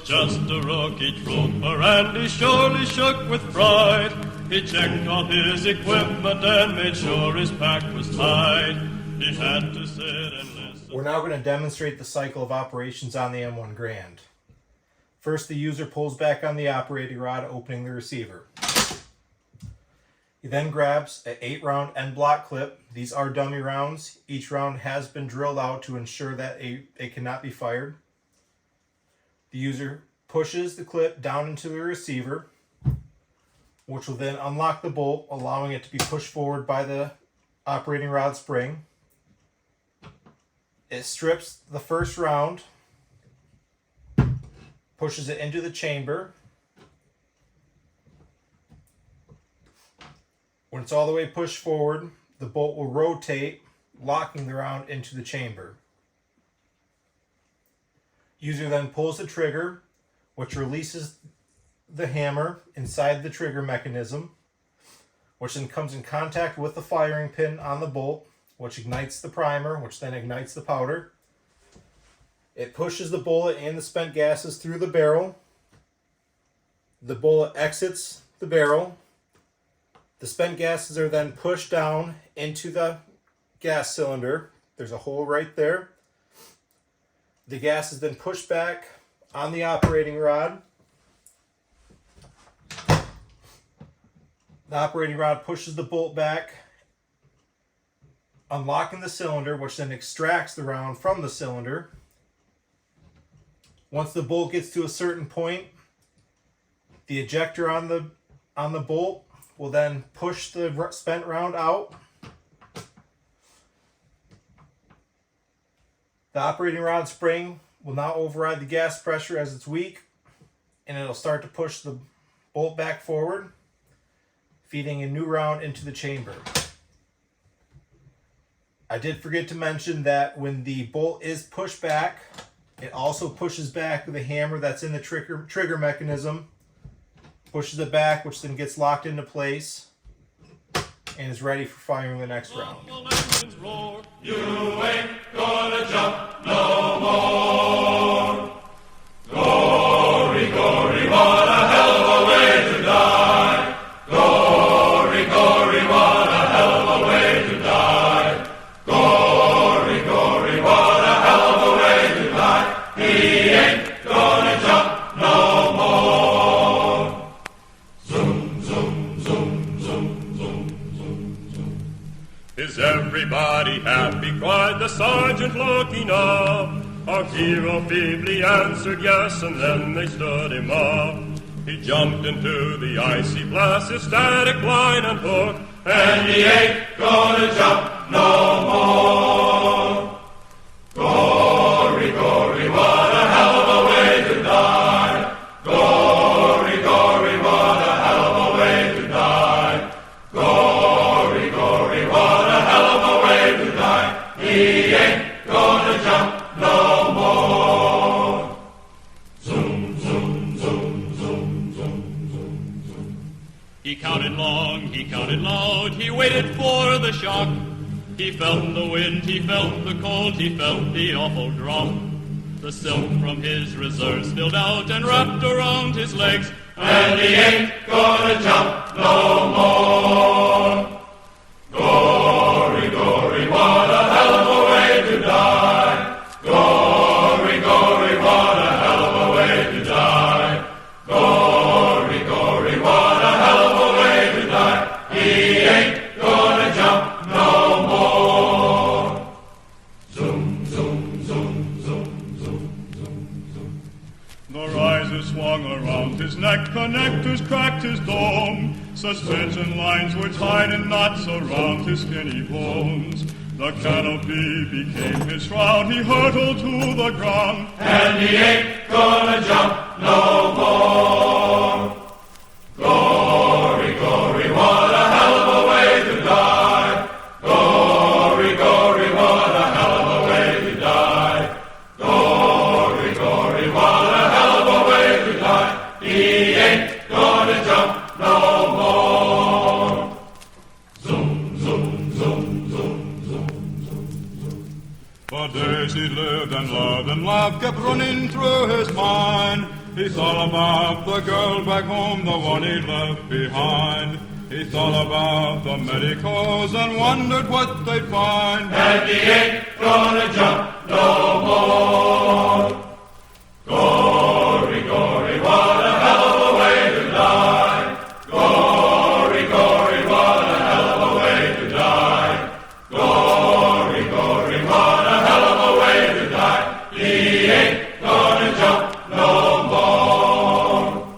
just a rookie trooper, and he surely shook with pride. He checked all his equipment and made sure his pack was tied. He had to sit and listen. We're now going to demonstrate the cycle of operations on the M1 Garand. First, the user pulls back on the operating rod, opening the receiver. He then grabs an 8-round end block clip. These are dummy rounds. Each round has been drilled out to ensure that it cannot be fired. The user pushes the clip down into the receiver, which will then unlock the bolt, allowing it to be pushed forward by the operating rod spring. It strips the first round, pushes it into the chamber. When it's all the way pushed forward, the bolt will rotate, locking the round into the chamber. User then pulls the trigger, which releases the hammer inside the trigger mechanism, which then comes in contact with the firing pin on the bolt, which ignites the primer, which then ignites the powder. It pushes the bullet and the spent gases through the barrel. The bullet exits the barrel. The spent gases are then pushed down into the gas cylinder. There's a hole right there. The gas is then pushed back on the operating rod. The operating rod pushes the bolt back, unlocking the cylinder, which then extracts the round from the cylinder. Once the bolt gets to a certain point, the ejector on the bolt will then push the spent round out. The operating rod spring will now override the gas pressure as it's weak, and it'll start to push the bolt back forward, feeding a new round into the chamber. I did forget to mention that when the bolt is pushed back, it also pushes back the hammer that's in the trigger mechanism, pushes it back, which then gets locked into place and is ready for firing the next round. You ain't gonna jump no more. Gory, gory, what a hell of a way to die. Gory, gory, what a hell of a way to die. Gory, gory, what a hell of a way to die. He ain't gonna jump no more. Zoom, zoom, zoom, zoom, zoom, zoom, zoom. Is everybody happy? Cried the sergeant, looking up. Our hero feebly answered yes, and then they stood him up. He jumped into the icy blast, his static line and hook, and he ain't gonna jump no more. Gory, gory, what a hell of a way to die. Gory, gory, what a hell of a way to die. Gory, gory, what a hell of a way to die. He ain't gonna jump no more. Zoom, zoom, zoom, zoom, zoom, zoom, zoom. He counted long, he counted loud, he waited for the shock. He felt the wind, he felt the cold, he felt the awful drop. The silk from his reserves spilled out and wrapped around his legs, and he ain't gonna jump no more. Gory, gory, what a hell of a way to die. Gory, gory, what a hell of a way to die. Gory, gory, what a hell of a way to die. He ain't gonna jump no more. Zoom, zoom, zoom, zoom, zoom, zoom, zoom. The riser swung around his neck, connectors cracked his dome. Suspension lines were tied in knots around his skinny bones. The canopy became his shroud, he hurtled to the ground, and he ain't gonna jump no more. Gory, gory, what a hell of a way to die. Gory, gory, what a hell of a way to die. Gory, gory, what a hell of a way to die. He ain't gonna jump no more. Zoom, zoom, zoom, zoom, zoom, zoom, zoom. For days he lived and loved and laughed kept running through his mind. He thought about the girl back home, the one he left behind. He thought about the medicos and wondered what they'd find. And he ain't gonna jump no more. Gory, gory, what a hell of a way to die. Gory, gory, what a hell of a way to die. Gory, gory, what a hell of a way to die. He ain't gonna jump no more.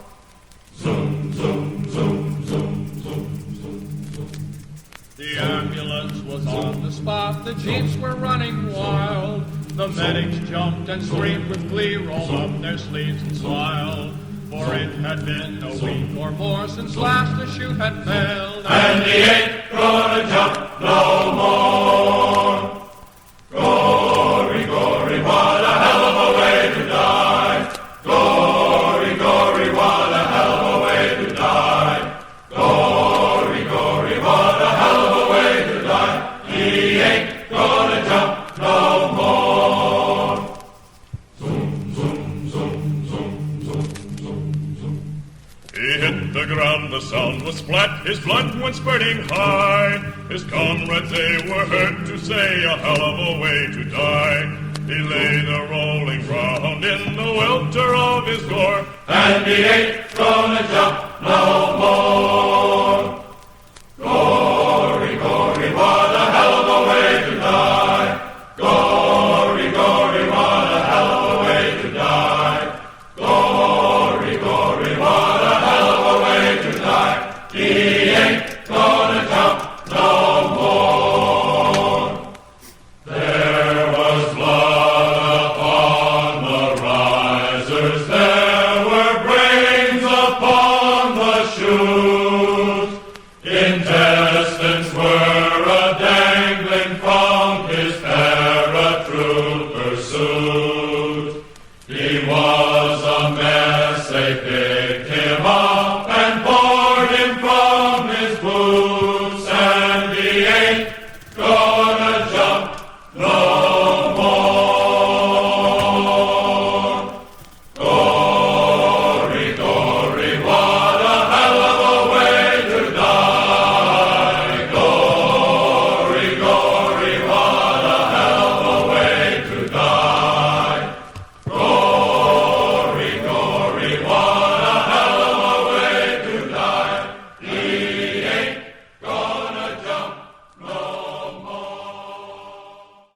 Zoom, zoom, zoom, zoom, zoom, zoom, zoom. The ambulance was on the spot, the jeeps were running wild. The medics jumped and screamed with glee, rolled up their sleeves and smiled. For it had been a week or more since last the chute had failed. And he ain't gonna jump no more. Gory, gory, what a hell of a way to die. Gory, gory, what a hell of a way to die. Gory, gory, what a hell of a way to die. He ain't gonna jump no more. Zoom, zoom, zoom, zoom, zoom, zoom, zoom. He hit the ground, the sound was splat, his blood went spurting high. His comrades, they were heard to say, a hell of a way to die. He lay there rolling round in the welter of his gore. And he ain't gonna jump no more. Gory, gory, what a hell of a way to die. Gory, gory, what a hell of a way to die. Gory, gory, what a hell of a way to die. He ain't gonna jump no more. There was blood upon the risers, there were brains upon the chute. Intestines were a-dangling from his paratrooper suit. He was a mess, they picked him up and poured him from his boots, and he ain't gonna jump no